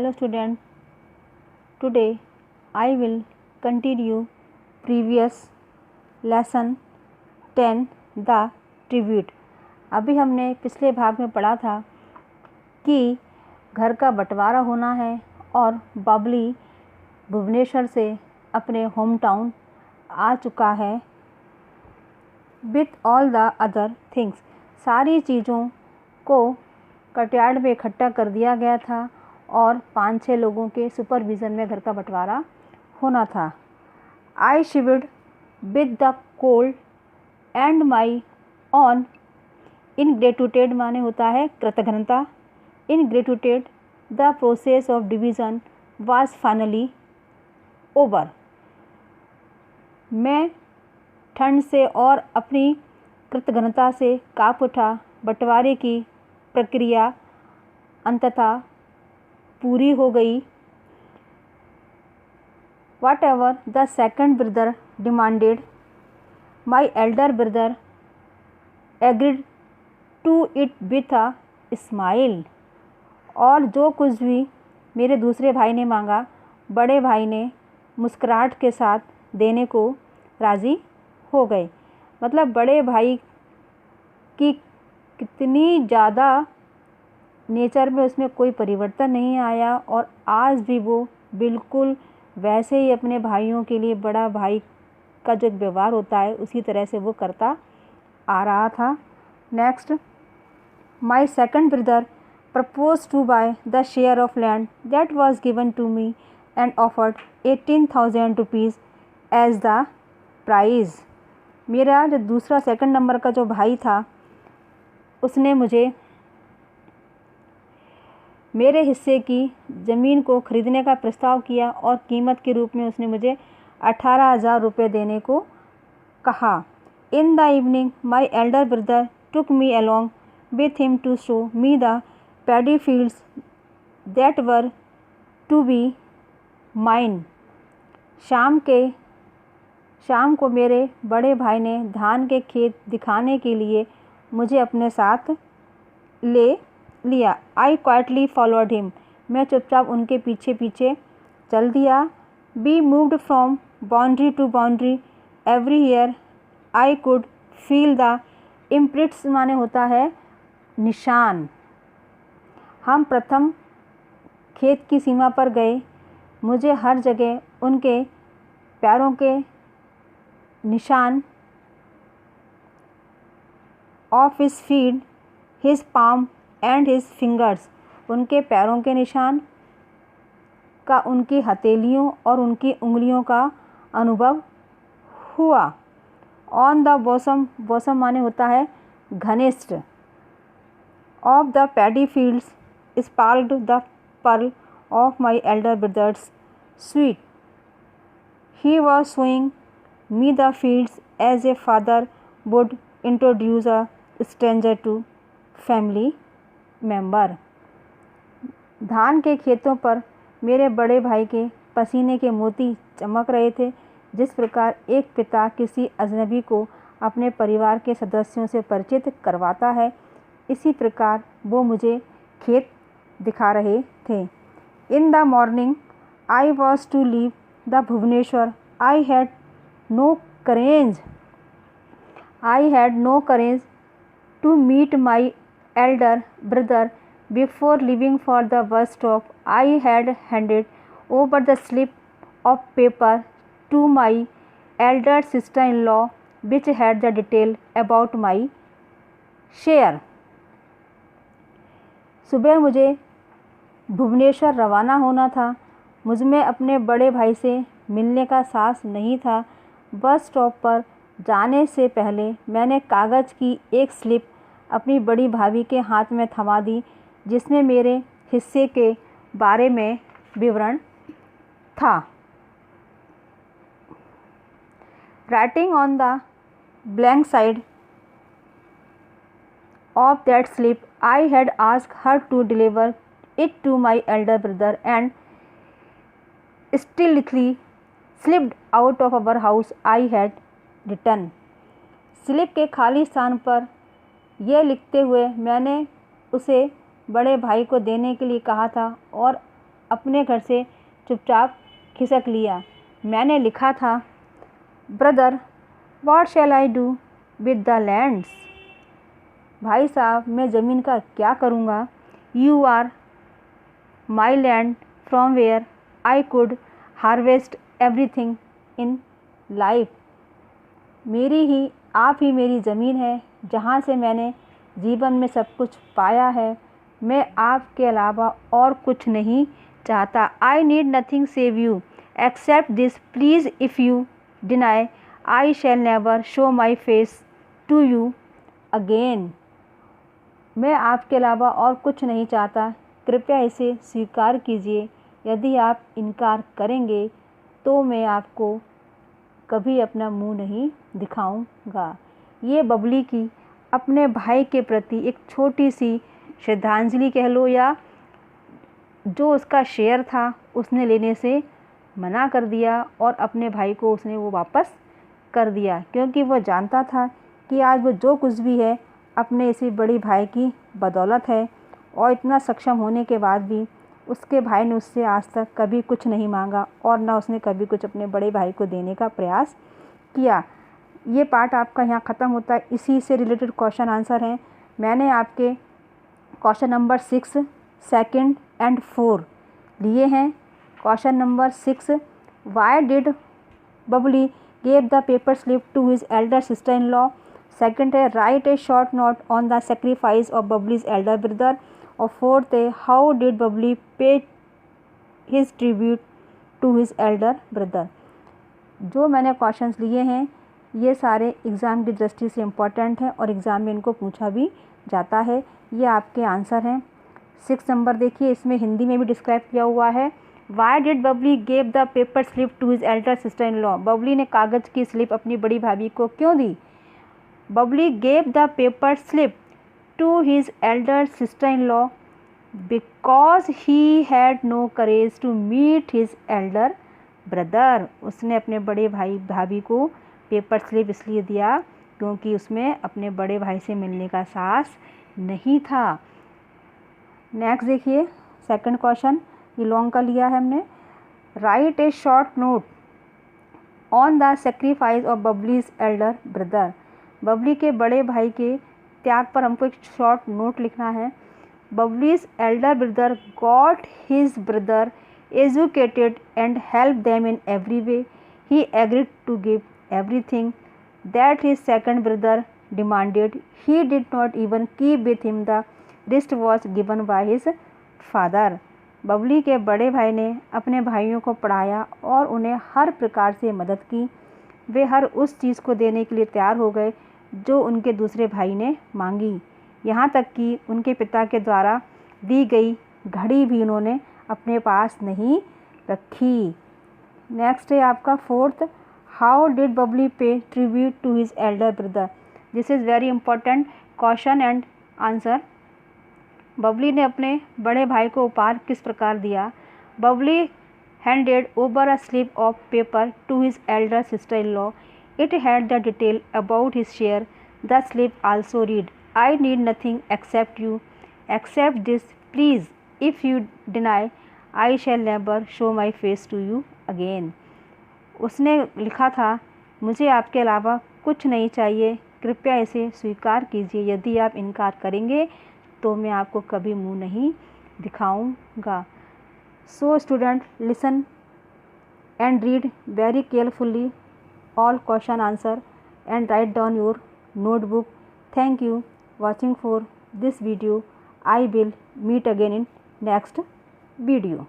Hello student, today I will continue previous lesson 10 the tribute। अभी हमने पिछले भाग में पढ़ा था कि घर का बंटवारा होना है और बबली भुवनेश्वर से अपने होम टाउन आ चुका है। With all the other things, सारी चीज़ों को कटयार्ड में इकट्ठा कर दिया गया था और 5-6 लोगों के सुपरविज़न में घर का बंटवारा होना था। I shivered with the cold and my own ingratitude माने होता है कृतघ्नता। Ingratitude the process of division was finally over. मैं ठंड से और अपनी कृतघ्नता से काँप उठा। बंटवारे की प्रक्रिया अंततः पूरी हो गई। Whatever the second brother demanded, my elder brother agreed to it with a smile। और जो कुछ भी मेरे दूसरे भाई ने मांगा, बड़े भाई ने मुस्कुराहट के साथ देने को राज़ी हो गए। मतलब बड़े भाई की कितनी ज़्यादा नेचर में उसमें कोई परिवर्तन नहीं आया और आज भी वो बिल्कुल वैसे ही अपने भाइयों के लिए बड़ा भाई का जो व्यवहार होता है उसी तरह से वो करता आ रहा था। Next, my second brother propose to buy the share of land that was given to me and offered 18,000 rupees as the price. मेरा जो दूसरा सेकंड नंबर का जो भाई था उसने मुझे मेरे हिस्से की ज़मीन को खरीदने का प्रस्ताव किया और कीमत के रूप में उसने मुझे 18,000 रुपये देने को कहा। In the evening my elder brother took me along with him to show me the paddy fields that were to be mine. शाम को मेरे बड़े भाई ने धान के खेत दिखाने के लिए मुझे अपने साथ ले लिया। I quietly followed him. मैं चुपचाप उनके पीछे पीछे चल दिया। We moved from boundary to boundary every year I could feel the imprints माने होता है निशान। हम प्रथम खेत की सीमा पर गए। मुझे हर जगह उनके पैरों के निशान of his feet, his palm and his fingers, उनके पैरों के निशान का उनकी हथेलियों और उनकी उंगलियों का अनुभव हुआ। ऑन द बॉसम, बॉसम माने होता है घनिष्ठ, of the paddy fields sparked the pearl of my elder brother's sweet. He was showing me the fields as a father would introduce a stranger to family member. धान के खेतों पर मेरे बड़े भाई के पसीने के मोती चमक रहे थे। जिस प्रकार एक पिता किसी अजनबी को अपने परिवार के सदस्यों से परिचित करवाता है, इसी प्रकार वो मुझे खेत दिखा रहे थे। In the morning I was to leave the Bhubaneswar. I had no courage to meet my elder brother before leaving for the bus stop. I had handed over the slip of paper to my elder sister-in-law which had the detail about my share. सुबह मुझे भुवनेश्वर रवाना होना था। मुझमें अपने बड़े भाई से मिलने का साहस नहीं था। बस स्टॉप पर जाने से पहले मैंने कागज़ की एक स्लिप अपनी बड़ी भाभी के हाथ में थमा दी जिसमें मेरे हिस्से के बारे में विवरण था। Writing on the blank side of that slip I had asked her to deliver it to my elder brother and stealthily slipped out of our house. I had return. Slip के खाली स्थान पर यह लिखते हुए मैंने उसे बड़े भाई को देने के लिए कहा था और अपने घर से चुपचाप खिसक लिया। मैंने लिखा था, brother what shall I do with the lands. भाई साहब मैं ज़मीन का क्या करूँगा। You are my land from where I could harvest everything in life. आप ही मेरी ज़मीन है जहाँ से मैंने जीवन में सब कुछ पाया है। मैं आपके अलावा और कुछ नहीं चाहता। I need nothing save you except this please if you deny I shall never show my face to you again. मैं आपके अलावा और कुछ नहीं चाहता, कृपया इसे स्वीकार कीजिए। यदि आप इनकार करेंगे तो मैं आपको कभी अपना मुंह नहीं दिखाऊंगा। ये बबली की अपने भाई के प्रति एक छोटी सी श्रद्धांजलि कह लो, या जो उसका शेयर था उसने लेने से मना कर दिया और अपने भाई को उसने वो वापस कर दिया, क्योंकि वो जानता था कि आज वो जो कुछ भी है अपने इसी बड़ी भाई की बदौलत है। और इतना सक्षम होने के बाद भी उसके भाई ने उससे आज तक कभी कुछ नहीं मांगा और ना उसने कभी कुछ अपने बड़े भाई को देने का प्रयास किया। ये पार्ट आपका यहाँ ख़त्म होता है। इसी से रिलेटेड क्वेश्चन आंसर हैं। मैंने आपके क्वेश्चन नंबर 6, 2 and 4 लिए हैं। Question number 6, why did Babli gave the paper slip to his elder sister in law. Second है, write a short note on the sacrifice of Babli's elder brother. और fourth है, how did Babli pay his tribute to his elder brother. जो मैंने questions लिए हैं ये सारे exam की दृष्टि से इम्पॉर्टेंट हैं और एग्ज़ाम में इनको पूछा भी जाता है। ये आपके आंसर हैं। 6 नंबर देखिए, इसमें हिंदी में भी डिस्क्राइब किया हुआ है। Why did Babli gave the paper slip to his elder sister in law. Babli ने कागज़ की स्लिप अपनी बड़ी भाभी को क्यों दी। Babli gave the paper slip to his elder sister in law because he had no courage to meet his elder brother. उसने अपने बड़े भाभी को पेपर स्लिप इसलिए दिया क्योंकि उसमें अपने बड़े भाई से मिलने का साहस नहीं था। नेक्स्ट देखिए, सेकंड क्वेश्चन, ये लॉन्ग का लिया है हमने। Write a short note on the sacrifice of Babli's elder brother. Babli के बड़े भाई के त्याग पर हमको एक शॉर्ट नोट लिखना है। Babli's elder brother got his brother educated and help them in every way. He agreed to give everything that his second brother demanded. He did not even keep with him the wristwatch given by his father. Babli के बड़े भाई ने अपने भाइयों को पढ़ाया और उन्हें हर प्रकार से मदद की। वे हर उस चीज़ को देने के लिए तैयार हो गए जो उनके दूसरे भाई ने मांगी। यहाँ तक कि उनके पिता के द्वारा दी गई घड़ी भी उन्होंने अपने पास नहीं रखी। नेक्स्ट है आपका fourth, how did Babli pay tribute to his elder brother. This is very important question and answer. Babli ने अपने बड़े भाई को उपहार किस प्रकार दिया। Babli handed over a slip of paper to his elder sister in law. It had the detail about his share. The slip also read, I need nothing except you except this please if you deny I shall never show my face to you again. उसने लिखा था, मुझे आपके अलावा कुछ नहीं चाहिए, कृपया इसे स्वीकार कीजिए। यदि आप इनकार करेंगे तो मैं आपको कभी मुंह नहीं दिखाऊंगा। So student, listen and read very carefully all question answer and write down your notebook. Thank you watching for this video. I will meet again in next video.